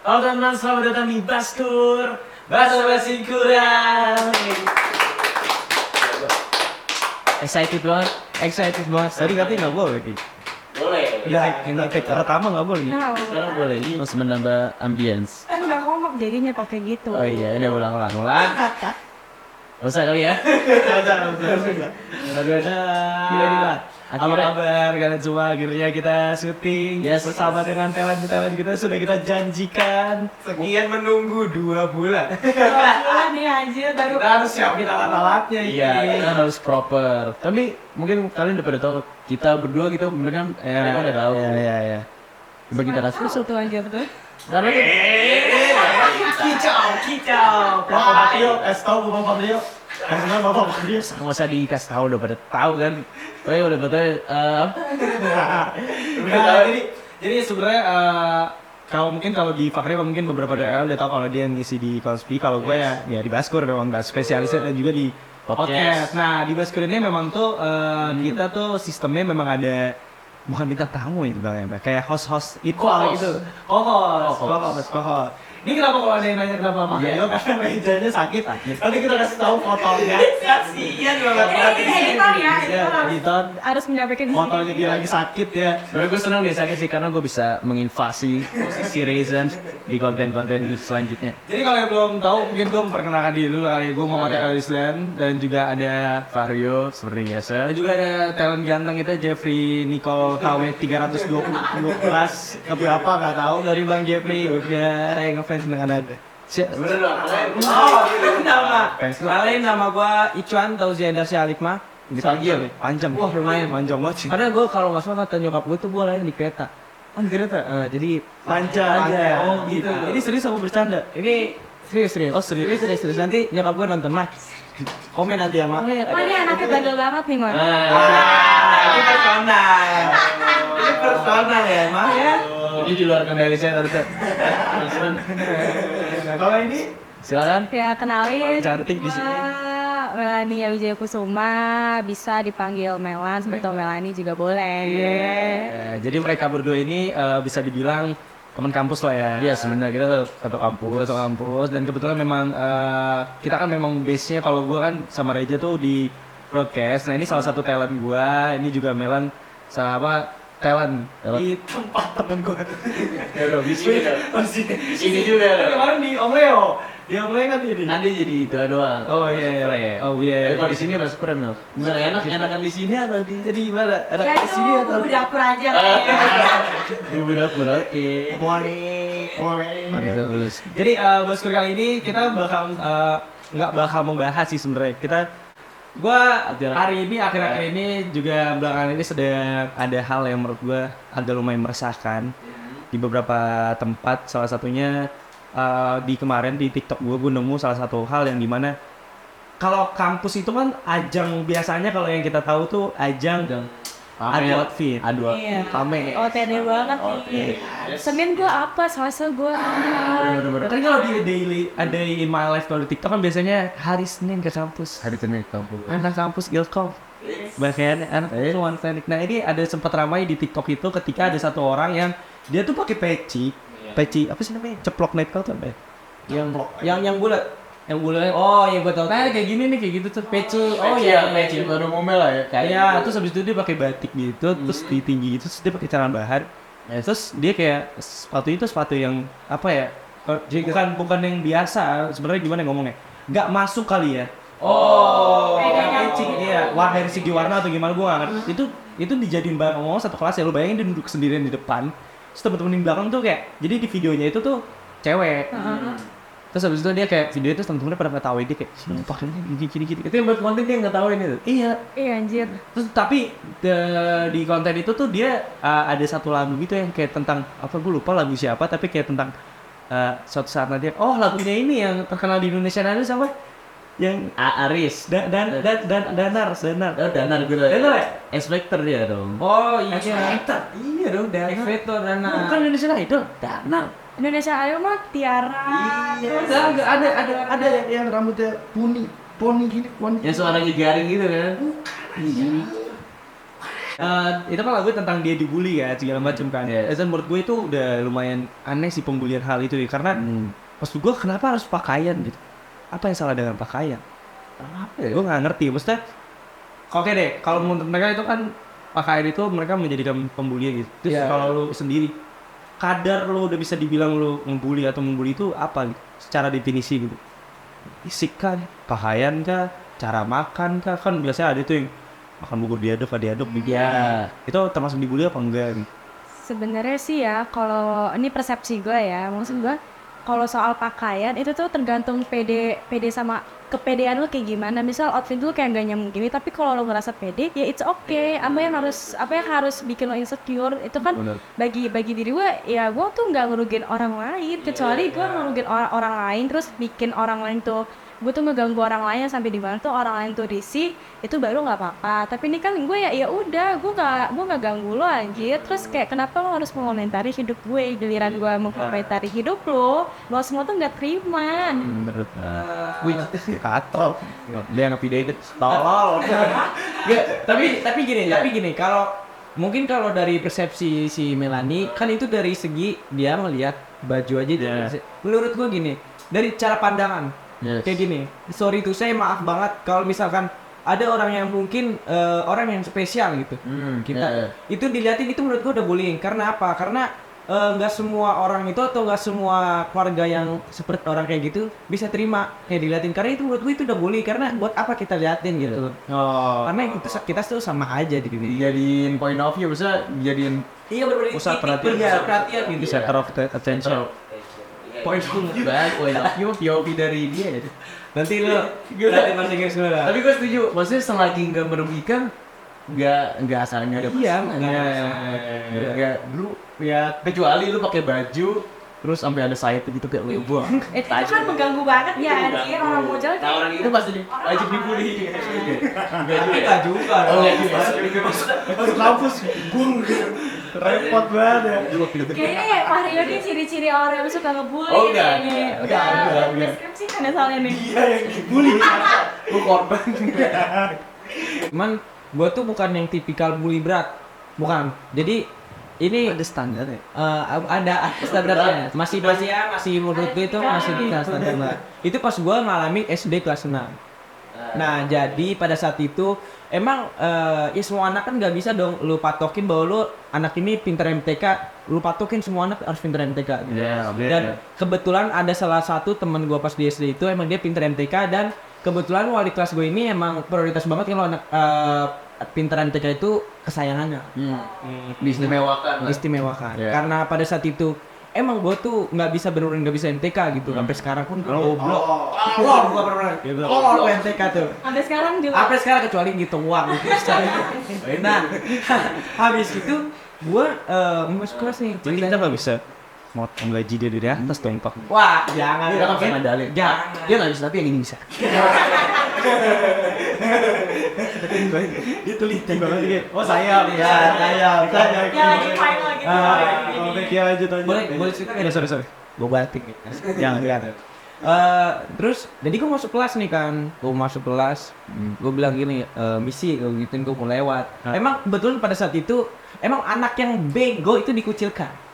Halo teman-teman, selamat datang di Baskur Basa-basi kurang. Excited banget. Tadi katanya nggak boleh nih. Boleh. Yang pertama nggak boleh nih. Sekarang boleh. Ini masih menambah ambience. Kan udah ngomong jadinya pakai gitu. Oh iya, ini ulang. Gak usah kali ya. Gila. Apa kabar kalian semua? Akhirnya kita syuting bersama dengan talent kita sudah kita janjikan. Sekian menunggu 2 bulan. Gila nih anjir baru. Kita harus siapin alat-alatnya. Iya, kita harus proper. Tapi mungkin kalian udah pada tahu kita berdua gitu, bener kan? Mereka udah tahu. Iya. Coba kita kasih. Masuk tuh anjir tuh. Karena Kicau. Bapak Patrio, kasih tau Bapak Patrio. Kasih tau Bapak Patrio. nggak usah dikasih tahu, udah pada tahu kan. Pokoknya udah pada Jadi sebenarnya kalau di Fakri mungkin beberapa daerah udah tahu kalau dia ngisi di Konspi, kalau gue ya di Baskur dong, nggak spesialisnya dan juga di podcast. Nah di Baskur ini memang tuh kita tuh sistemnya memang ada bukan bintang tamu itu bang, kayak host equal gitu. Host. Ini kenapa kalau ada yang nanya kenapa sama Ayo? Karena mejanya sakit. Nanti kita kasih tahu fotonya. Kasian banget. Editor ya, editor harus menyampaikan Fotonya dia lagi sakit ya. sebenarnya gue senang biasanya sih karena gue bisa menginvasi posisi Raisin di konten-konten selanjutnya. Jadi kalau yang belum tahu, mungkin gue memperkenalkan diri dulu kali. Gue Muhammad Alislan dan juga ada Vario seperti biasa. dan juga ada talent ganteng kita Jeffrey Nicole KW 320 kelas keberapa nggak tahu dari Bang Jeffrey. Udah saya ngefans dengan ada. Bener dong. Nama gue Icuan Tauzia Syalikma. Panjang. Wah lumayan panjang banget sih. Karena gue kalau nggak salah kata nyokap gue tuh gue lahir di kereta. Ternyata. Jadi Panjang aja. Oh gitu. Ini serius apa bercanda? ini serius. Oh serius. Nanti nyokap gue nonton komen nanti ya mak. Oh ini anaknya bandel banget nih Mon. Ini personal ya mak ya. Ini di luar kendali saya tante. Kalau ini Silakan. Ya kenalin. cantik di sini. Melania Wijaya Kusuma, bisa dipanggil Melan, atau Melani juga boleh. Jadi mereka berdua ini bisa dibilang teman kampus lah ya. Iya sebenarnya kita satu kampus. Dan kebetulan memang kita kan memang base-nya kalau gue kan sama Reja tuh di broadcast. Nah ini salah satu talent gue, ini juga Melan sama talent di tempat temen gue. Ya udah bisa. Ini juga. Kemarin di Om Leo. Di Om Leo kan ini. Nanti jadi doang. Oh iya. Kalau di sini harus keren loh. Bener enakan di sini atau di Jadi gimana? Ada Ya di sini itu atau di dapur aja. dapur oke. Morning. Jadi Baskur kali ini kita bakal nggak bakal membahas sih sebenarnya. Gua hari ini akhir-akhir ini juga belakangan ini sedang ada hal yang menurut gua agak lumayan meresahkan di beberapa tempat. Salah satunya di kemarin di TikTok gua nemu salah satu hal yang dimana kalau kampus itu kan ajang biasanya kalau yang kita tahu tuh ajang adu outfit. Iya. Rame. Oh tede banget nih. Senin gua apa, Selasa gua Bener-bener. Kan kalau di daily ada in my life kalau di TikTok kan biasanya hari Senin ke kampus. Hari Senin kampus. Anak kampus Ilkom. Bahkan anak One Planet. Nah ini ada sempat ramai di TikTok itu ketika ada satu orang yang dia tuh pakai peci apa sih namanya? Ceplok nightclub tuh apa ya? Yang bulat. Yang bulat. Oh iya gue tau. Nah kayak gini nih kayak gitu tuh peci. Oh iya peci baru umumnya lah ya. Iya, terus habis itu dia pakai batik gitu, terus ditinggi gitu, terus dia pakai celana bahan. Ya, terus dia kayak sepatu itu sepatu yang apa ya? Bukan yang biasa. Sebenarnya gimana ngomongnya? Nggak masuk kali ya. Oh. Iya, warna dari segi warna atau gimana gua nggak ngerti. Itu dijadiin barang ngomong satu kelas ya, lu bayangin dia duduk sendirian di depan. Terus temen-temen di belakang tuh kayak, jadi di videonya itu tuh cewek. Terus habis itu dia kayak video itu temen-temennya pada ngetawain dia kayak sini pakainya gini. Itu yang buat konten dia nggak tahu ini tuh. Iya. Iya anjir. Terus tapi di konten itu tuh dia ada satu lagu gitu yang kayak tentang apa gue lupa lagu siapa tapi kayak tentang suatu saat nanti lagunya ini yang terkenal di Indonesia nanti sama yang Aris. Danar. Danar gue. Danar ya? Inspektor dia dong. Oh iya. Iya dong Danar. Inspektor Danar. Bukan Indonesia Idol. Danar. Indonesia Ayo mah Tiara. Terus Ada yang rambutnya poni gini. Yang suaranya garing gitu kan. Itu kan lagu tentang dia dibully ya segala macam kan. Yes. Dan menurut gue itu udah lumayan aneh sih pembulian hal itu ya. Karena maksud gue kenapa harus pakaian gitu? Apa yang salah dengan pakaian? Apa ya? Gue nggak ngerti. Maksudnya oke deh, kalau menurut mereka itu kan pakaian itu mereka menjadikan pembulian gitu. Terus Iya. kalau lu sendiri kadar lu udah bisa dibilang lu ngebully atau membuli itu apa gitu? Secara definisi gitu. Fisik kan, pakaian kah, cara makan kah, kan biasanya ada tuh yang makan bubur diaduk gitu. Ya. Itu termasuk dibully apa enggak gitu? Sebenarnya sih ya, kalau ini persepsi gue ya, maksud gue kalau soal pakaian itu tuh tergantung pede sama kepedean lu kayak gimana. Misal outfit lu kayak gak nyambung gini, tapi kalau lu ngerasa pede, ya it's okay. Apa yang harus bikin lo insecure itu kan Bener. bagi diri gue, ya gue tuh nggak ngerugiin orang lain, kecuali gue ngerugiin orang lain, terus bikin orang lain tuh gue tuh ngeganggu orang lain sampai di mana tuh orang lain tuh risih, itu baru nggak apa-apa. Tapi ini kan gue ya udah gue nggak ganggu lo anjir. Terus kayak kenapa lo harus mengomentari hidup gue, giliran gue mengomentari hidup lo semua tuh nggak terima. Menurut Wih, katol. Dia yang updated. Tolol. Nggak, tapi gini, kalau mungkin kalau dari persepsi si Melanie kan itu dari segi dia melihat baju aja. Yeah. Menurut gua gini, dari cara pandangan. Yes. Kayak gini, sorry tuh saya maaf banget kalau misalkan ada orang yang mungkin orang yang spesial gitu. Kita itu dilihatin itu menurut gua udah bullying. Karena apa? Karena nggak semua orang itu atau nggak semua keluarga yang seperti orang kayak gitu bisa terima kayak diliatin, karena itu menurut gue itu udah bully. Karena buat apa kita liatin gitu? Karena kita tuh sama aja di sini. Jadiin point of view, bisa jadiin Iya benar. Pusat perhatian. perhatian gitu. center of attention. Point Point of view POV dari dia ya. Nanti lo nanti masih guys gue lah. Tapi gue setuju, maksudnya selagi nggak merugikan, nggak asalnya ada. Iya, Nggak dulu ya, kecuali lu pakai baju terus sampai ada sayap gitu kayak lu buang. Itu kan mengganggu banget ya anjir, orang mau jalan Nah, orang itu pasti wajib dibully. Enggak juga. Oh, iya. Masuk kampus bung. Repot banget ya. kayaknya Pak Rio ini ciri-ciri orang yang suka ngebully. Oh, enggak. Nih. Enggak. Deskripsi kan ya soalnya nih. Bully. Lu korban. Cuman gua tuh bukan yang tipikal bully berat. Bukan. Jadi ini Ada standar ya. ada standarnya. Masih menurut gue itu masih bisa standar. Itu pas gua ngalamin SD kelas 6. Nah, jadi pada saat itu emang ya semua anak kan nggak bisa dong lu patokin bahwa lu anak ini pintar MTK, lu patokin semua anak harus pintar MTK gitu. Dan kebetulan ada salah satu teman gua pas di SD itu emang dia pintar MTK, dan kebetulan wali kelas gue ini emang prioritas banget kalau anak pintar MTK itu kesayangannya. Diistimewakan. Yeah. Karena pada saat itu emang gue tuh nggak bisa beneran nggak bisa MTK gitu. Sampai sekarang pun goblok. Gua pernah. Goblok MTK tuh. Sampai sekarang juga. Sampai sekarang kecuali gitu uang gitu. Nah, habis itu gue masuk kelas nih. Jadi kita nggak bisa motong gaji dia dari atas dong, Pak. Wah, jangan. Dia kan pernah dalil. Jangan. Dia nggak bisa, tapi yang ini bisa. Dia teliti banget gitu. Oh, saya. Ya lagi main lagi. Boleh cerita nggak? Sorry. Gue batik. Jangan. Terus, jadi gue masuk kelas nih kan. Gue masuk kelas. Gue bilang gini, misi, gue gituin gue mau lewat. Emang kebetulan pada saat itu, emang anak yang bego itu dikucilkan.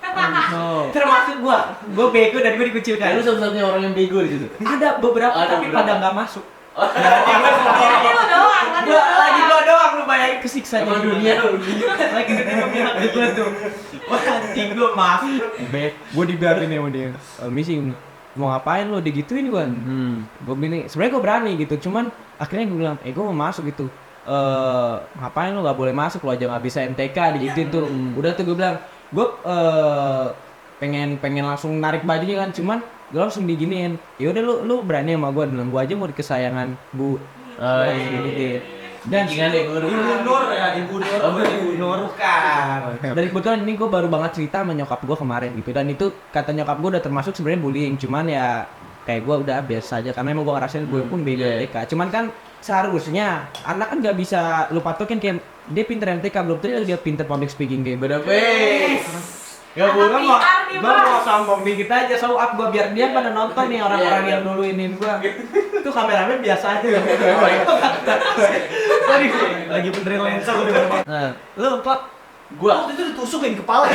Termasuk gue bego dan gue dikucilkan. Lu satu-satunya orang yang bego di situ. Ada beberapa Ada tapi beberapa. pada nggak masuk. Ini lo doang kan. Gue doang lu bayangin kesiksa Emang di dunia lu. lagi ketemu pihak itu tuh. Wah, anjing gue masuk. Gue dibiarin sama dia. Misi mau ngapain lo digituin gue. Gue bilang sebenarnya gue berani gitu, cuman akhirnya gue bilang gue mau masuk gitu. Ngapain lo nggak boleh masuk, lo aja nggak bisa MTK digituin tuh. Udah tuh gue bilang gue pengen langsung narik bajunya kan, cuman gue langsung diginiin. Ya udah lu berani sama gue, dalam gue aja mau di kesayangan Bu. Dan Ibu Nur bukan. Dan kebetulan ini gue baru banget cerita sama nyokap gue kemarin gitu, dan itu kata nyokap gue udah termasuk sebenarnya bullying, cuman ya kayak gue udah biasa aja karena emang gue ngerasain gue pun beda MTK. Cuman kan seharusnya anak kan nggak bisa lu patokin kayak dia pinter MTK, belum tentu dia pinter public speaking kayak beda. Ya gue mau sombong dikit aja, show up gue biar dia pada nonton nih orang-orang yang dulu iniin gue. Itu kameramen biasa aja. Lagi benerin lensa gue di mana. Nah, lu Pak, Gua waktu itu ditusukin kepala.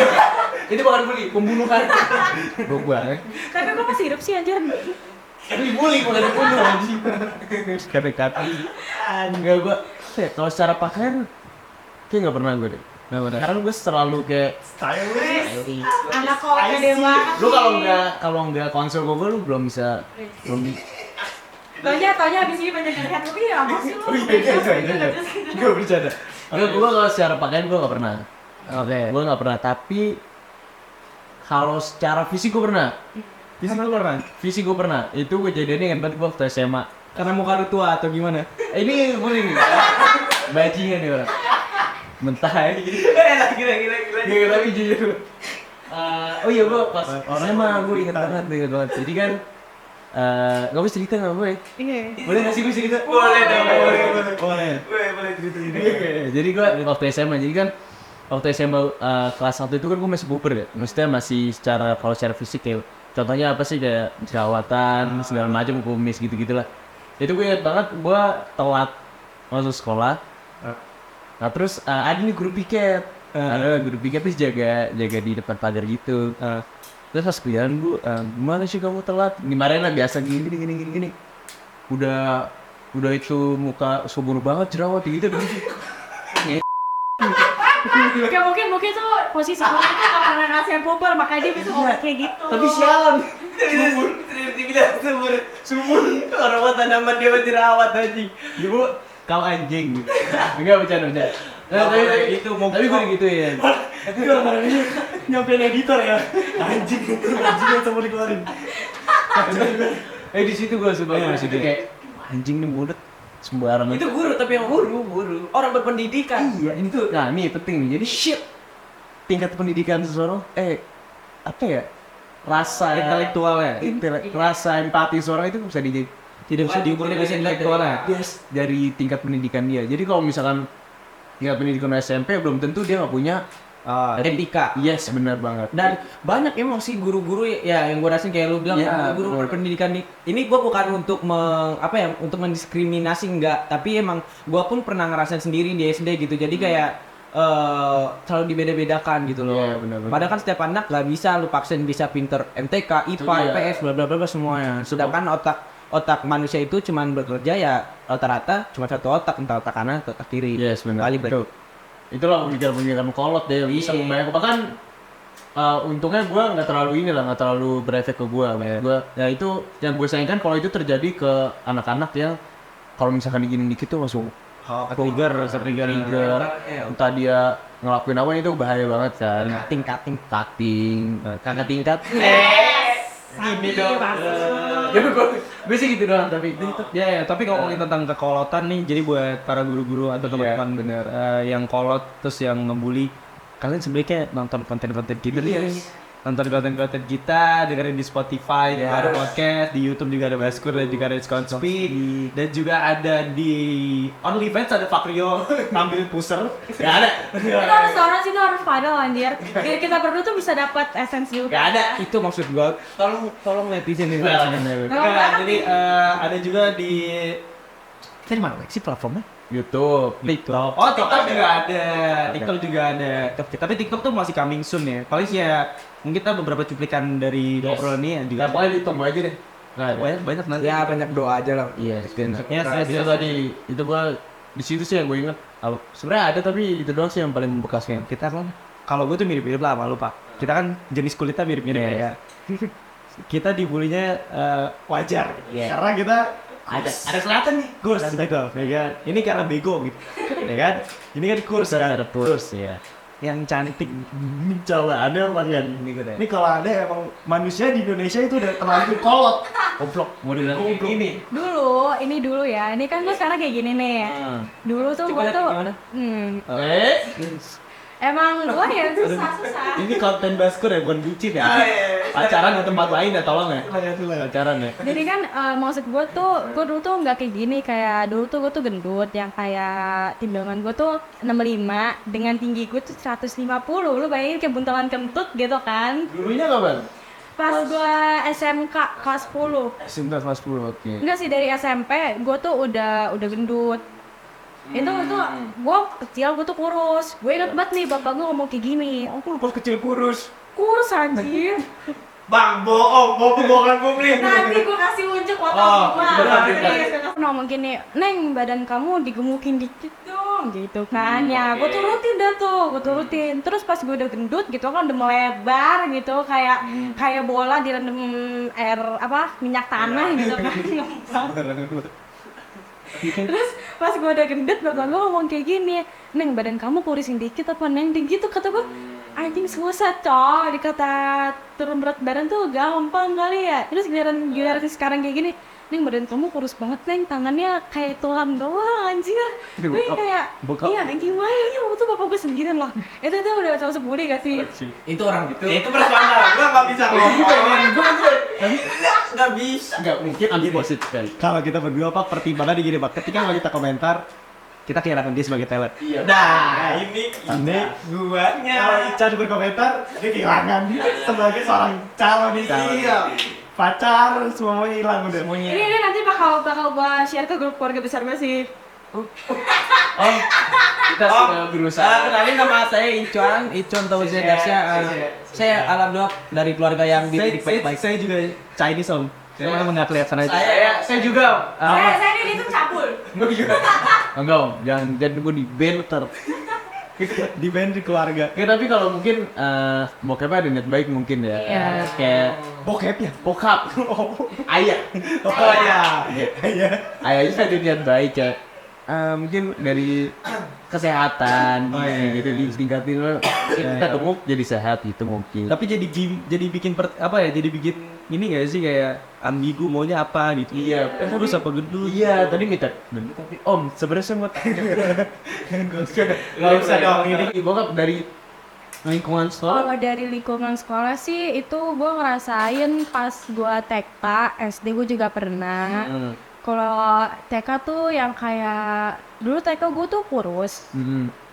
ini bukan bully, pembunuhan. Gua. Tapi kok masih hidup sih anjir? Ini bully bukan pembunuh anjing. Tapi enggak gua. Kalau secara pakaian kayak nggak pernah gue deh. Nggak pernah. Karena gue selalu kayak Stylish. Anak kok gede banget. lu kalau nggak konsul gue lu belum bisa. Taunya abis ini banyak yang lihat tapi ya apa sih lu? Gak bercanda. Gue kalau secara pakaian gue nggak pernah. Oke. Gue nggak pernah. Tapi kalau secara fisik gue pernah. Bisa lu pernah? Fisik gue pernah. Itu kejadiannya hebat gue waktu SMA. Karena muka lu tua atau gimana? Ini boleh nih. Bajingan nih orang. Mentah ya. Gila. Gila tapi jujur. Oh iya gue pas SMA gue ingat banget. Jadi kan nggak boleh cerita nggak boleh. Iya. Boleh nggak sih gue cerita? Boleh. Boleh cerita. Jadi gue waktu SMA jadi kan waktu SMA kelas 1 itu kan gue masih puber ya. Maksudnya masih kalau secara fisik kayak contohnya apa sih kayak jerawatan segala macam kumis gitu-gitulah. Itu gue ingat banget gue telat masuk sekolah. Nah terus ada nih guru piket. Ada guru piket terus jaga di depan pagar gitu. Terus pas pilihan gue, gimana sih kamu telat? Dimarahin lah biasa gini. Udah itu muka subur banget jerawat gitu. Ya mungkin tuh posisi gue itu gak pernah ngerasain puber makanya dia bisa ngomong kayak gitu. Tapi sialan. Sumur. Orang mah tanaman dia mah dirawat anjing. Ibu kau anjing. Enggak bercanda. Tapi Itu mau tapi gue gitu ya. Tapi orang ini nyampein editor ya. Anjing yang semua dikeluarin. Di situ gue suka masih kayak anjing nih mulut sembarangan. Itu guru tapi yang guru. Orang berpendidikan. Iya, ini tuh. Nah, ini penting nih. Jadi shit. Tingkat pendidikan seseorang apa ya? Rasa Intelektualnya. rasa empati seorang itu bisa Tidak bisa diukur dengan intelektualnya. Yes, dari tingkat pendidikan dia. Jadi kalau misalkan tingkat pendidikan SMP belum tentu dia nggak punya Etika. yes, benar banget. Dan banyak emang sih guru-guru ya yang gue rasain kayak lu bilang Ya, guru betul. berpendidikan ini gue bukan untuk untuk mendiskriminasi enggak, tapi emang gue pun pernah ngerasain sendiri di SD gitu. Jadi kayak selalu dibeda-bedakan gitu loh. Iya, benar. Padahal kan setiap anak nggak bisa lu paksain bisa pinter MTK, IPA, Iya. IPS, bla bla bla semuanya. Sedangkan otak manusia itu cuman bekerja ya rata-rata cuma satu otak, entah otak kanan atau otak kiri. Yes, benar. Kali Betul. Itulah pemikiran kolot deh, bisa membayangkan. Bahkan untungnya gue nggak terlalu berefek ke gue. Gue ya itu yang gue sayangkan kalau itu terjadi ke anak-anak yang kalau misalkan digini dikit tuh langsung Trigger. entah dia ngelakuin apa itu bahaya banget kan. Cutting. Kakak tingkat. Gini dong. Ya gue sih gitu doang tapi Ya, tapi kalau ngomongin tentang kekolotan nih, jadi buat para guru-guru atau teman-teman bener yang kolot terus yang ngebully, kalian sebenarnya kayak nonton konten-konten kita nih. Nonton konten-konten kita, dengerin di Spotify, ada podcast, di YouTube juga ada Baskur dan juga ada Discount Speak, dan juga ada di OnlyFans ada Fakrio ngambil pusher. Gak ada. Itu harus orang sih, itu harus viral anjir. Kita berdua tuh bisa dapat essence juga. Gak ada. Itu maksud gua. Tolong netizen ini. Nah, Jadi ada juga di dari mana sih platformnya? YouTube. TikTok. Oh, TikTok juga ada. TikTok juga ada. Tapi TikTok tuh masih coming soon ya. Paling sih ya mungkin kita beberapa cuplikan dari obrolan ini juga. Nah, pokoknya ditunggu aja deh. Banyak nanti. Ya banyak doa aja lah. Iya, Ya, saya itu tadi itu gua di situ sih yang gue inget. Sebenarnya ada tapi itu doang sih yang paling membekasnya. kita kan kalau gue tuh mirip-mirip lah sama lu, Pak. Kita kan jenis kulitnya mirip-mirip ya. Kita dibulinya wajar. Karena kita ada selatan nih kurs gitu ya kan, ini karena bego gitu ya kan, ini kan kurs ada kurs ya yang cantik coba ada apa kan ini kalau ada emang manusia di Indonesia itu udah terlanjur kolot goblok mau bilang ini Dulu ya. Ini kan gue sekarang kayak gini nih. Dulu tuh gue tuh emang gue ya susah. ini konten Baskur ya bukan bucin ya, pacaran di tempat lain ya tolong ya, pacaran ya. Jadi kan maksud gue dulu tuh nggak kayak gini. Kayak dulu tuh gue tuh gendut yang kayak timbangan gue tuh 65 dengan tinggi gue tuh 150. Lu bayangin kayak buntelan kentut gitu kan. Dulunya kapan? Pas gue SMK kelas 10. 19 kelas 10, oke. Enggak sih, dari SMP gue tuh udah gendut. Itu gue kecil, gue tuh kurus. Gue inget banget nih bapak gue ngomong kayak gini. Aku pas kecil kurus. Kurus anjir. Bang, bohong, bohongan publik. Nanti gue kasih unjuk foto gue. Ngomong gini, Neng badan kamu digemukin dikit dong gitu kan. Ya gue turutin dah tuh, gue turutin. Terus pas gue udah gendut gitu kan udah melebar gitu, kayak bola direndam air minyak tanah gitu kan. Terus pas gue udah gendut bapak gue ngomong kayak gini, Neng badan kamu kurusin dikit apa Neng? Gitu kata gue. Anjing susah coy, dikata turun berat badan tuh gampang kali ya. Terus giliran sekarang kayak gini, Neng badan kamu kurus banget Neng, tangannya kayak tulang doang anjir. Gue kayak, iya gimana ya waktu itu bapak gue sendirian lah. Itu udah sama sebuli gak sih? Itu orang gitu. Itu personal, gua nggak bisa ngomong. Nggak bisa. Nggak mungkin positif kan. Kalau kita berdua Pak, pertimbangannya gini Pak, ketika kalau kita komentar, kita kehilangan dia sebagai talent. Iya. Nah, ini guanya. Kalau Ican berkomentar, dia kehilangan dia sebagai seorang calon istri. Pacar, semuanya hilang udah. Ini nanti bakal gue share ke grup keluarga besar gue sih. Kita sudah berusaha. Kenalin nama saya Icon Tauzia Darsya. Saya alhamdulillah dari keluarga yang baik-baik. Saya juga Chinese Om. Saya memang nggak kelihatan aja. Saya juga. Saya ini itu cabul. Enggak Om, jangan gue di band ter. Di band di keluarga. Ya, tapi kalau mungkin bokapnya ada niat baik mungkin ya. Iya. Kayak Bokep ya? bokap. Ayah. Oh iya. Iya. Ayahnya ada niat baik ya. Mungkin dari kesehatan gitu ditingkatin kita gemuk jadi sehat gitu mungkin. Tapi jadi bikin jadi bikin ini nggak sih kayak ambigu maunya apa gitu. Iya, Kurus apa gendut? Iya, tadi minta gendut tapi Om sebenarnya saya mau tanya. Nggak usah dong ini. Bokap dari lingkungan sekolah. Kalau dari lingkungan sekolah sih itu gue ngerasain pas gue TK, SD gue juga pernah. Kalau TK tuh yang kayak dulu TK gue tuh kurus.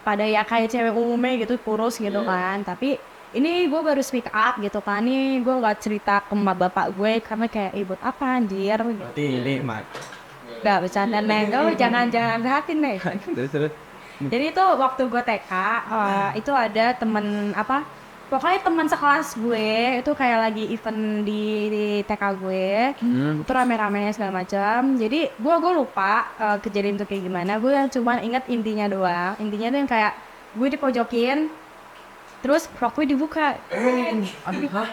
Pada ya kayak cewek umumnya gitu kurus gitu kan. Tapi ini gue baru speak up gitu kan. Nih gue gak cerita ke emak bapak gue karena kayak buat apa anjir gitu. Berarti ini mak. Gak bercanda Neng, jangan hati Neng. Terus. Jadi itu waktu gue TK itu ada temen pokoknya teman sekelas gue itu kayak lagi event di TK gue. Itu rame-ramenya segala macam. Jadi gue lupa kejadian itu kayak gimana. Gue yang cuma ingat intinya doang. Intinya tuh yang kayak gue dipojokin, terus rok gue dibuka. Hah?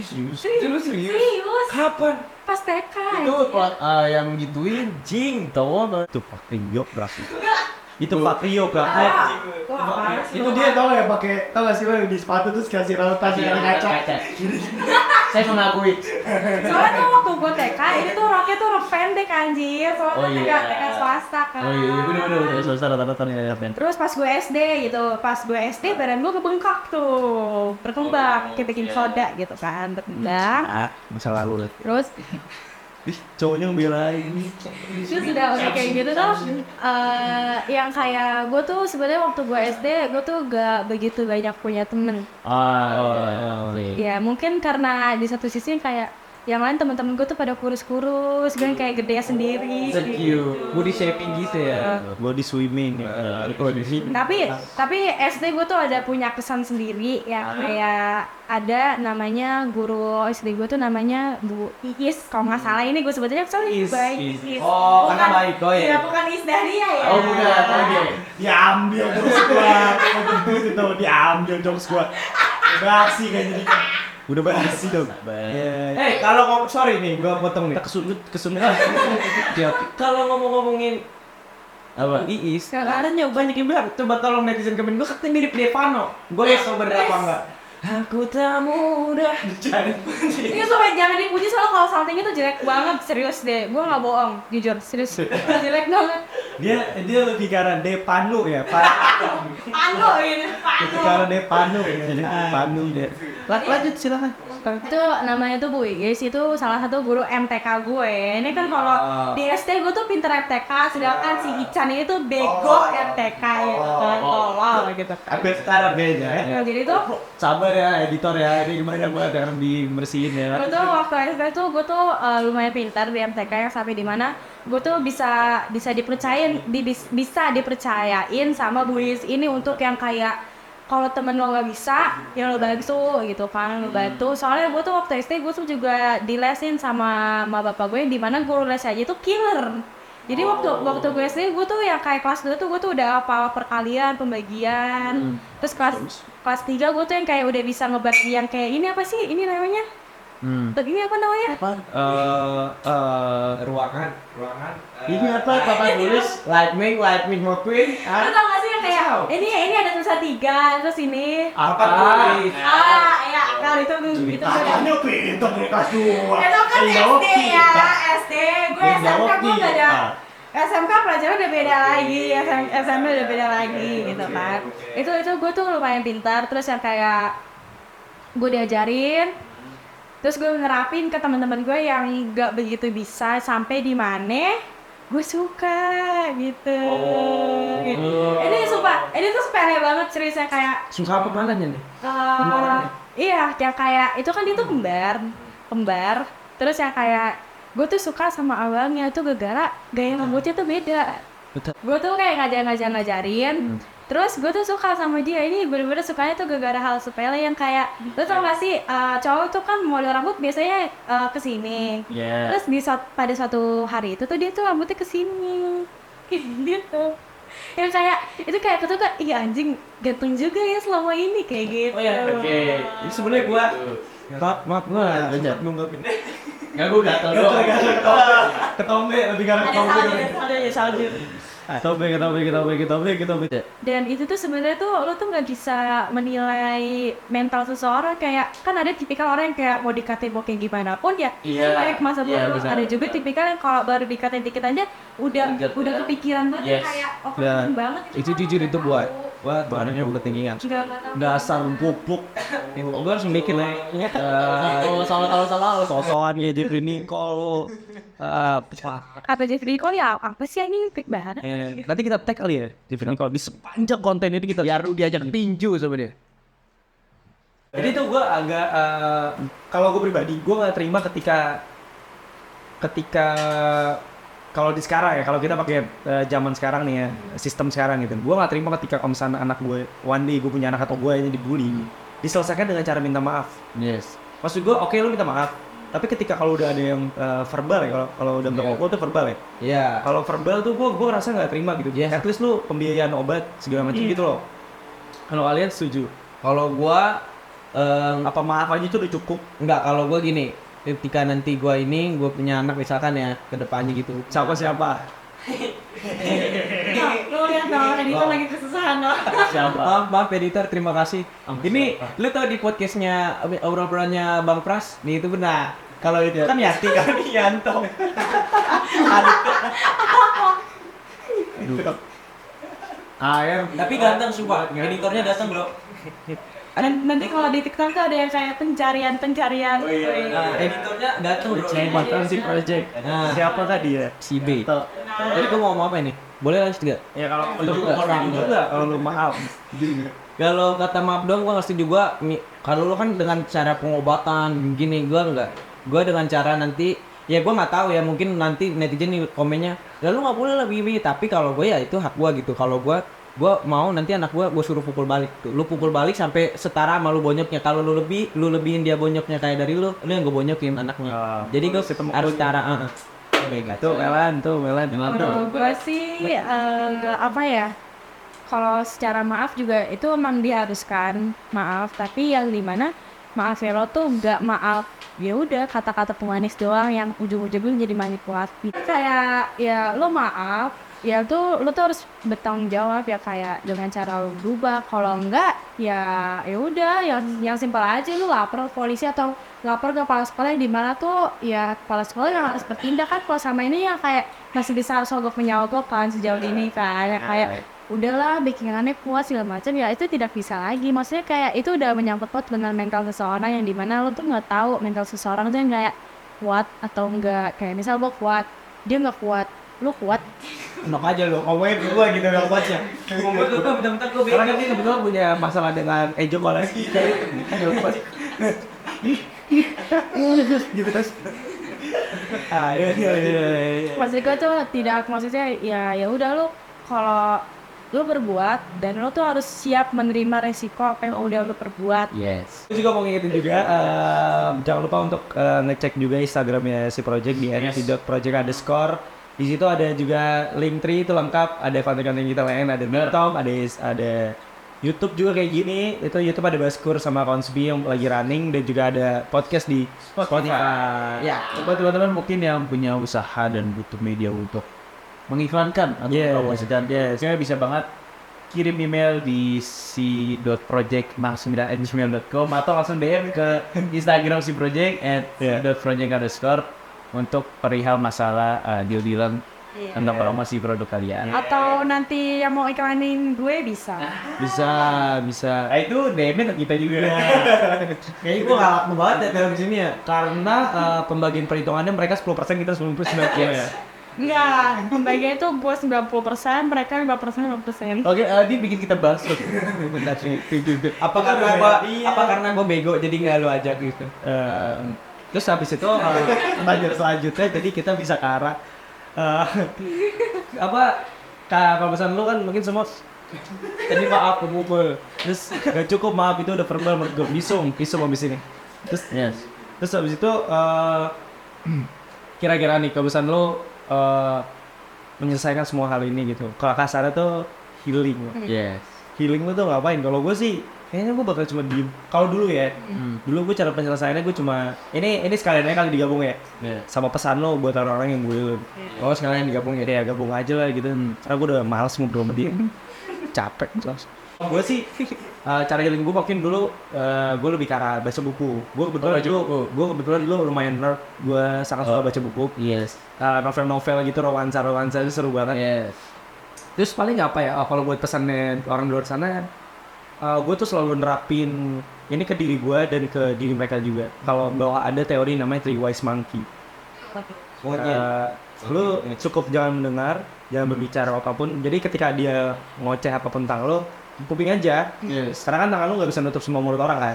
Serius? Kapan? Pas TK. Itu yang gituin jing tau apa? Itu Pak Rio berarti. Itu Pak Rio berarti. Wah, Itu dia tau ya pakai tau gak sih lo di sepatu terus kasih rautan dari kaca. Saya mengakui. soalnya tuh waktu gue TK ini tuh roknya tuh rok pendek anjir. Soalnya TK swasta kan. Oh iya bener. Selesai rata-rata ya Ben. Terus pas gue SD gitu, pas gue SD badan gue kebengkak tuh, berkembang kayak bikin soda gitu kan, berkembang. Masa lalu. Terus Cowoknya ngebelain. udah kayak gitu tuh, yang kayak gue tuh sebenarnya waktu gue SD gue tuh gak begitu banyak punya temen. Ya mungkin karena di satu sisi kayak yang lain teman-teman gue tuh pada kurus-kurus, gue kayak gede sendiri. Secure, body shaping gitu ya. Body swimming. Tapi SD gue tuh ada punya kesan sendiri ya, kayak ada namanya guru SD gue tuh namanya Bu Iis kalau nggak salah, ini gue sebetulnya sorry Iis. Oh, karena baik kok ya. Bukan Iis Dahlia ya. Oh bukan, oke. Diambil jokes gua. Itu diambil jokes gua. Basi kan jadi. Udah basi dong. Kalau sorry nih, gua potong nih. Kesunut. Kalau ngomongin apa? Iis. Sekarang Banyak yang bilang, coba tolong netizen komen gua katanya mirip Devano. Gua lihat sober apa enggak? Aku tak mudah. ini sampai jangan dipuji soalnya kalau saltingnya tuh jelek banget, serius deh, gue nggak bohong, jujur serius jelek banget. Dia lebih karena Devano ya, Pak. Panu ini, Lebih karena Devano ya. Panu dia. Lanjut silakan. Itu namanya tuh Bu Igis, itu salah satu guru MTK gue. Ini kan kalau di SD gue tuh pinter MTK, sedangkan si Ican ini tuh bego MTK ya. Tolol gitu. Sampai sekarang kayaknya ya. Ya, jadi tuh Sabar ya editor ya, ini gimana buat yang dibersihin ya. gue tuh waktu SD tuh gue tuh lumayan pintar di MTK yang sampai di mana gue tuh bisa dipercayain sama Bu Igis ini untuk yang kayak kalau temen lo nggak bisa, ya lo bantu gitu kan, lo bantu. Soalnya gue tuh waktu SD gue tuh juga dilesin sama bapak gue, di mana guru les aja tuh killer. Jadi waktu gue SD gue tuh yang kayak kelas 2 tuh gue tuh udah apa perkalian, pembagian. Terus kelas 3 gue tuh yang kayak udah bisa ngebagi yang kayak ini apa sih? Ini namanya? Ini apa namanya? Ruangan. Ini apa? Papa tulis Lightning McQueen. Lo tau gak sih yang kayak ini ada tulisan 3, terus ini Apa tulis? ya kan itu Tanya pintar nih kelas 2. itu kan SD ya, SD. Gue SMK gue gak ada. SMK pelajaran udah beda lagi, SMP udah beda lagi gitu kan. Itu gue tuh lumayan pintar, terus yang kayak gue diajarin, terus gue nerapin ke teman-teman gue yang gak begitu bisa sampai di mana gue suka gitu. Ini sumpah, ini tuh sepele banget ceritanya kayak Suka apa banget nih? iya, yang kayak itu kan dia tuh kembar. Terus yang kayak gue tuh suka sama abangnya tuh gara-gara gaya rambutnya tuh beda. Betul. Gue tuh kayak ngajarin. Terus gue tuh suka sama dia. Ini bener-bener sukanya tuh gara-gara hal sepele yang kayak, lo tau gak sih cowok tuh kan model rambut biasanya kesini. Terus pada suatu hari itu tuh dia tuh rambutnya kesini gitu. Yang kayak itu kayak ketuka, iya anjing ganteng juga ya selama ini kayak gitu. Oh ya, oke. Ini sebenarnya gua maaf gua enggak nunggapin. Enggak gua gatel doang. Ketombe lebih garang ketombe. Salju. Ketombe. Dan itu tuh sebenarnya tuh lo tuh nggak bisa menilai mental seseorang, kayak kan ada tipikal orang yang kayak mau dikatain mau kayak gimana pun ya. Iya. Kayak masa Iya, bodoh. bisa. Ada juga tipikal yang kalau baru dikatain dikit aja udah kepikiran banget Yes. kayak Dan overthinking banget. itu jujur itu buat bahannya udah tinggian. Nggak tahu. Dasar pupuk. Gue harus mikir lah. Kalau salah sosokan ya jadi ini kalau Kata Jeffrey Nicole ya apa sih ini fake banget. nanti kita tag kali ya di video kalau di sepanjang konten ini kita biar diajak tinju sama dia. Jadi itu gue agak kalau gue pribadi gue nggak terima ketika kalau di sekarang ya, kalau kita pakai zaman sekarang nih ya, sistem sekarang gitu, gue nggak terima ketika kalau misalnya anak gue one day gue punya anak atau gue ini dibully, diselesaikan dengan cara minta maaf. Yes. Maksud gue oke, lu minta maaf, tapi ketika kalau udah ada yang verbal ya, kalau udah berkokok tuh verbal ya. Iya. Kalau verbal tuh gue rasa nggak terima gitu. At least lu pembiayaan obat segala macam gitu loh. Kalau kalian setuju? Kalau gua Apa maaf aja itu udah cukup? enggak, kalau gua gini, ketika nanti gua punya anak misalkan ya ke depannya gitu. Siapa? Lo lihat dong, editor lagi kesusahan loh. Siapa? Maaf editor, terima kasih. Ini lu tau di podcastnya obrol-obrolnya Bang Pras, nih itu benar. Kalau itu kan Yati kan Yanto. Air. Tapi ganteng sumpah, editornya datang bro. Nanti kalau di TikTok tuh ada yang kayak pencarian. Nah, editornya datang bro. Mantan si project. Nah. Siapa tadi ya? Si B. Jadi gua mau ngomong apa ini? Boleh lanjut gak? Ya kalau orang juga kalau lu maaf. Kalau kata maaf dong, gua nggak setuju. Kalau lu kan dengan cara pengobatan gini, gua enggak. Gua dengan cara nanti, ya gua nggak tahu ya, mungkin nanti netizen nih komennya, ya lu nggak boleh lah bibi. Tapi kalau gue ya itu hak gua gitu. Kalau gua mau nanti anak gua suruh pukul balik tuh. Lu pukul balik sampai setara sama lu bonyoknya. Kalau lu lebihin dia bonyoknya kayak dari lu yang gue bonyokin anaknya. Jadi gua harus cara Tuh Melan. Kalau gue sih nggak apa ya. Kalau secara maaf juga itu emang diharuskan maaf, tapi yang dimana maaf ya lo tuh nggak maaf ya udah kata-kata pemanis doang yang ujung-ujungnya jadi manipulatif. Kayak ya lo maaf, ya tuh lu tuh harus bertanggung jawab ya, kayak dengan cara lu berubah. Kalau enggak ya udah, yang simpel aja, lu lapor ke polisi atau lapor ke kepala sekolah di mana tuh ya kepala sekolah yang harus bertindak kan. Kalau sama ini ya kayak masih bisa sogok menyogok kan sejauh ini kan, ya kayak udahlah bikinannya kuat segala macam, ya itu tidak bisa lagi. Maksudnya kayak itu udah menyangkut paut dengan mental seseorang yang dimana lu tuh nggak tahu mental seseorang tuh yang kayak kuat atau enggak. Kayak misal gua kuat, dia nggak kuat, lu kuat. Enak aja lo, ngomongin ke gue gitu yang coachnya. Bentar-bentar gue karena kan dia kebetulan punya masalah dengan Ejo koleksi. Gitu terus. Iya. Maksud gue tuh tidak, maksudnya ya udah lu kalau lu berbuat dan lu tuh harus siap menerima resiko apa yang udah lu perbuat. Yes. Aku juga mau ngingetin juga, jangan lupa untuk ngecek juga Instagramnya si Project di @project_. Di situ ada juga Linktree, itu lengkap, ada konten-konten kita lain, ada Nerdtom, ada YouTube juga kayak gini. Itu YouTube ada Baskur sama Konsbi yang lagi running, dan juga ada podcast di Spotify. Ya, buat teman-teman mungkin yang punya usaha dan butuh media untuk mengiklankan atau promosikan, saya bisa banget kirim email di si.project@gmail.com atau langsung DM ke Instagram si project @project_. Untuk perihal masalah deal-dealan tentang promosi produk kalian. Atau nanti yang mau iklanin gue bisa. Bisa. Itu DM-nya ke kita juga. Kayaknya gue gak laku banget ya dalam sini ya, karena pembagian perhitungannya mereka 10%, kita 90% ya. Enggak, pembagian itu gue 90%, mereka 5%. Oke, dia bikin kita bahas terus. Apa karena gue bego jadi nggak lo ajak gitu. Terus habis itu lanjut selanjutnya, jadi kita bisa ke arah kalau pesan lu kan mungkin semua tadi maaf pemukul, terus gak cukup maaf itu udah verbal, menurut gue visum habis ini. Terus habis itu kira-kira nih kepesan lu menyelesaikan semua hal ini gitu. Kalau kasarnya tuh healing. Healing lu tuh ngapain? Kalau gue sih kayaknya gue bakal cuma diem. Kalau dulu ya, dulu gue cara penyelesaiannya gue cuma ini sekalian aja kali digabung ya, sama pesan lo buat orang-orang yang gue. Oh sekalian digabung ya, gabung aja lah gitu. Karena gue udah males ngobrol sama dia, capek terus. Gue sih cara healing gue mungkin dulu gue lebih ke arah baca buku. Gue kebetulan dulu lumayan nerd. Gue sangat suka baca buku. Novel-novel gitu, romansa itu seru banget. Terus paling apa ya? Kalau buat pesannya orang di luar sana, gue tuh selalu nerapin ini ke diri gue dan ke diri mereka juga. Kalau bahwa ada teori namanya Three Wise Monkey. Lu cukup jangan mendengar, jangan berbicara apapun. Jadi ketika dia ngoceh apapun tentang lu, kuping aja. Karena kan tangan lu nggak bisa nutup semua mulut orang kan.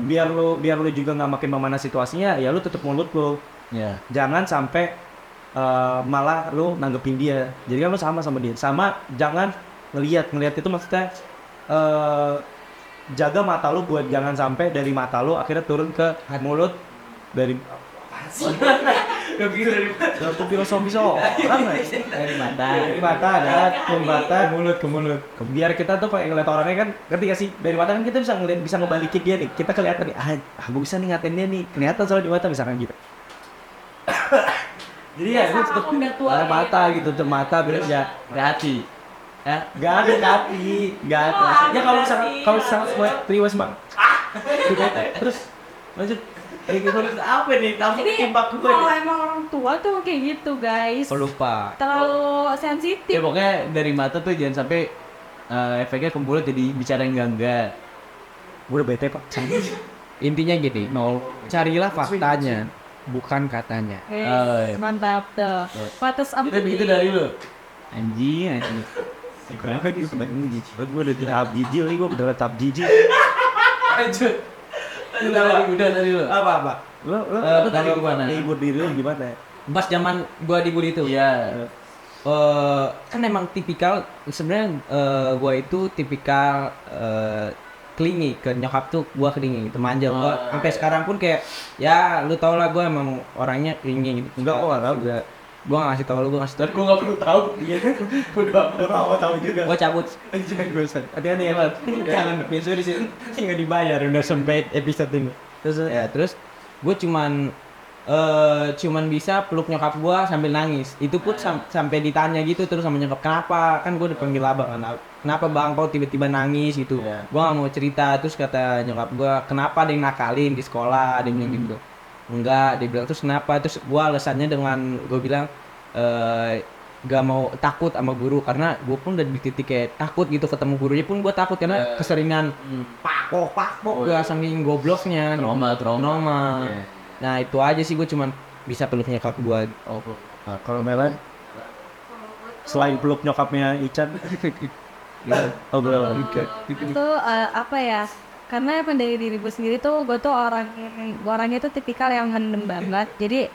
Biar lu juga nggak makin memanas situasinya, ya lu tutup mulut lu. Jangan sampai malah lu nanggepin dia. Jadi kan lu sama dia. Sama jangan ngelihat itu maksudnya jaga mata lu buat jangan sampai dari mata lu akhirnya turun ke mulut dari dari filosofi dari mata ke mulut. Biar kita tuh kayak ngeliat orangnya kan, ngerti gak sih? Dari mata kan kita bisa ngebalikin dia nih. Kita kelihatan nih, gue bisa nih ngatain dia nih. Kelihatan soalnya di mata misalkan gitu. Jadi ya itu tutup mata gitu, tutup mata biar ya hati. Gak ada hati. Ya kalau misalkan Three Wise Monkey. Terus lanjut. Apa nih? Timbak gue. Kalau emang orang tua tuh kayak gitu guys. Lupa. Terlalu sensitif. Ya pokoknya dari mata tuh jangan sampai efeknya ke mulut jadi bicara yang enggak. Gue udah bete pak. Intinya gini, carilah faktanya, bukan katanya. Mantap tuh. Patus apa? Kita begitu dari lu. Anjing. Kenapa dia sebenarnya gue udah tahap jijik nih, gue udah tahap jijik. Lanjut. Udah dari lu. Apa? Lo tadi gimana? Hibur diri lu gimana? Pas zaman gua dibully itu. Iya. Kan emang tipikal sebenarnya gua itu tipikal clingy ke nyokap tuh, gua clingy gitu, manja. Gua sampai sekarang pun kayak ya lu tau lah gua emang orangnya clingy gitu. Enggak kok enggak tahu. Gua enggak ngasih tahu lu, gua ngasih tahu. Gua enggak perlu tahu. Iya. Udah mau tahu juga. Gua cabut. Jangan gue usah. Hati-hati ya, Mat. Jangan besok di sini enggak dibayar udah sampai episode ini. Terus gue cuman cuman bisa peluk nyokap gua sambil nangis. Itu pun sampai ditanya gitu terus sama nyokap, kenapa? Kan gua dipanggil abang kan. Kenapa bang kau tiba-tiba nangis gitu? Gua nggak mau cerita. Terus kata nyokap gua, kenapa ada yang nakalin di sekolah? Ada yang bilang gitu. Enggak, dia bilang terus kenapa? Terus gua alasannya dengan gua bilang gak mau takut sama guru karena gue pun udah di titik kayak takut gitu ketemu gurunya pun gue takut karena keseringan pakpok gak saking gobloknya trauma. Nah itu aja sih gue cuman bisa peluk nyokap gue. Nah, kalau Melan selain peluk nyokapnya Ican Itu apa ya? Karena emang dari diri gue sendiri tuh, gue tuh orangnya tuh tipikal yang mendem banget. Jadi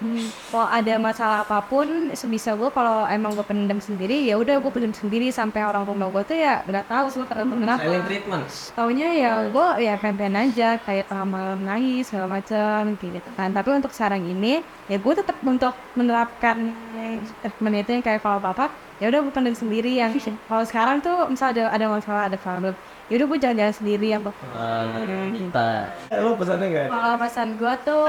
kalau ada masalah apapun, sebisa gue kalau emang gue pendem sendiri, ya udah gue pendem sendiri sampai orang rumah gue tuh ya nggak tahu sih kenapa. Silent treatment. Taunya ya gue ya pengen aja kayak tengah malam nangis segala macam gitu kan. Tapi untuk sekarang ini ya gue tetap untuk menerapkan treatment itu yang kayak kalau apa ya udah gue pendem sendiri. Yang kalau sekarang tuh misalnya ada masalah, ada problem, ya udah gue jalan-jalan sendiri yang lo pesannya nggak? kalau pesan gue tuh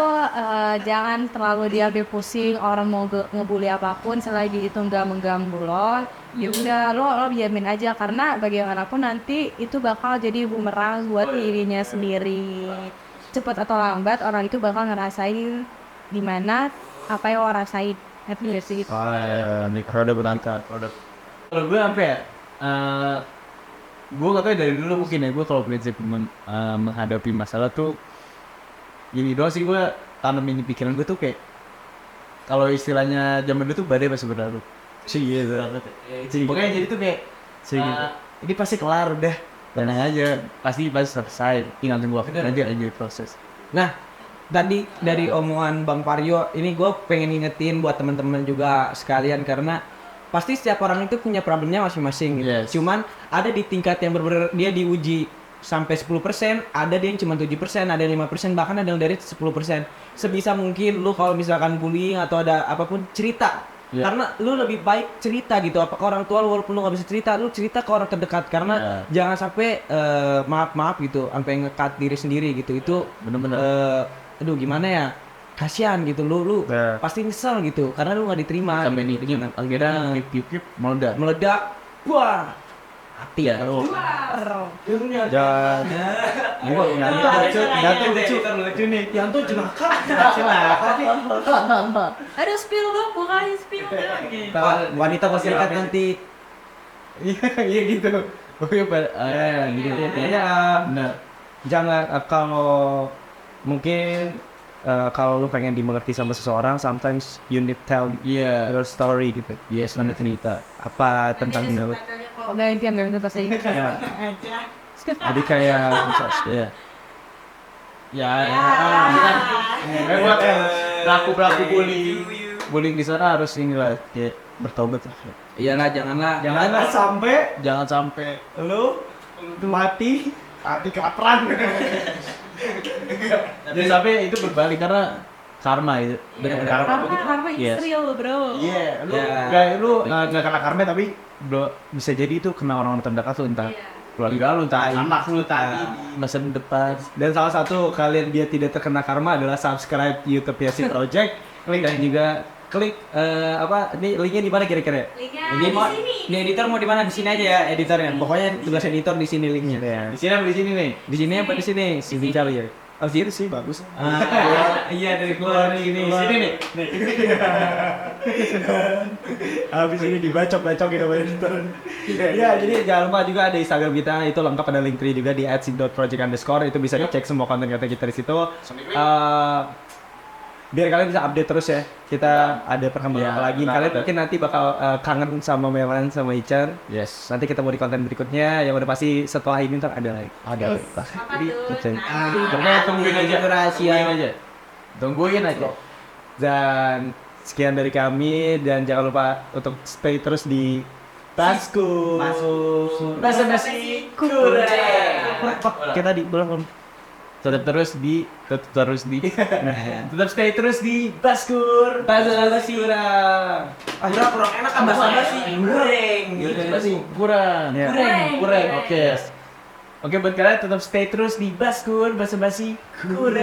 jangan terlalu diambil pusing orang mau ngebully apapun selagi itu nggak mengganggu lo. Ya udah lo diamin aja karena bagaimanapun nanti itu bakal jadi bumerang buat dirinya sendiri. Cepat atau lambat orang itu bakal ngerasain gimana apa yang lo rasain. Happy sih gitu. Nih produk berangkat produk. Kalau gue apa ya? Gue gak tau dari dulu mungkin ya, gue kalau prinsip menghadapi masalah tuh gini doang sih, gue tanemin di pikiran gue tuh kayak kalau istilahnya zaman dulu tuh badai pasti berlalu. Gitu. Pokoknya jadi tuh kayak ini pasti kelar udah, tenang aja, pasti selesai, tinggal tunggu waktu aja proses. Nah, tadi dari omongan Bang Parjo, ini gue pengen ingetin buat teman-teman juga sekalian karena pasti setiap orang itu punya problemnya masing-masing gitu. Yes. Cuman ada di tingkat yang berbeda dia diuji sampai 10%, ada dia yang cuma 7%, ada yang 5%, bahkan ada yang dari 10%. Sebisa mungkin lu kalau misalkan bullying atau ada apapun cerita. Yeah. Karena lu lebih baik cerita gitu, apa ke orang tua lu walaupun lu gak bisa cerita, lu cerita ke orang terdekat karena jangan sampai maaf gitu, sampai ngekat diri sendiri gitu. Itu Bener-bener. aduh gimana ya? Kasian gitu lu pasti nyesel gitu karena lu nggak diterima Sampai nih dengan akhirnya kip meledak. Wah hati ya Jangan. Gua nyantuk lucu nih. yang tuh jenaka Ada spill dong, bukannya spill dong. wanita masyarakat nanti Iya gitu. Oke, gitu. Ya, jangan kalau mungkin kalau lu pengen dimengerti sama seseorang, sometimes you need tell your story gitu. Yes, nanti cerita. Apa tentang itu? Udah impian gak bisa bahasa Inggris. Jadi kayak Buat pelaku bullying di sana harus inilah ya, bertobat. iyalah janganlah jangan sampai lu mati kelaparan. Jadi sampai itu berbalik karena karma itu. Karma istri lo bro. Iya, lu nggak kena karma tapi bisa jadi itu kena orang terdekat lu, entah keluarga lu, entah anak lu, entah Masa depan. dan salah satu kalian dia tidak terkena karma adalah subscribe YouTube Yasi Project, klik dan juga klik ini linknya di mana kira-kira? Linknya di sini. Ini editor mau di mana? Di sini aja ya editornya. Pokoknya tugas editor di sini linknya. Ya. Di sini apa di sini nih? Di sini apa di sini? Sini cari ya. Oh, sini sih bagus. Iya dari keluar nih gini. Sini nih. Habis ini dibacok-bacok gitu sama editor. Ya, jadi jangan lupa juga ada Instagram kita, itu lengkap ada link tree juga di @sin.project_, itu bisa cek semua konten-konten kita di situ. Biar kalian bisa update terus ya. Kita ada perkembangan apa lagi. Kalian mungkin nanti bakal kangen sama Melan sama Ican. Yes. Nanti kita mau di konten berikutnya yang udah pasti setelah ini ntar ada lagi. Ada apa? Jadi Pokoknya tungguin aja. Rahasiain aja. Tungguin aja. Dan sekian dari kami, dan jangan lupa untuk stay terus di Basku. Basa-basi kurang. Kita di belum. Tetap terus di Tetap stay terus di Baskur. Basa-basi kurang. Kurang enak kan basa-basi goreng. kurang. Ya. Kurang. Oke. Oke, buat kalian tetap stay terus di Baskur, basa-basi Kurang.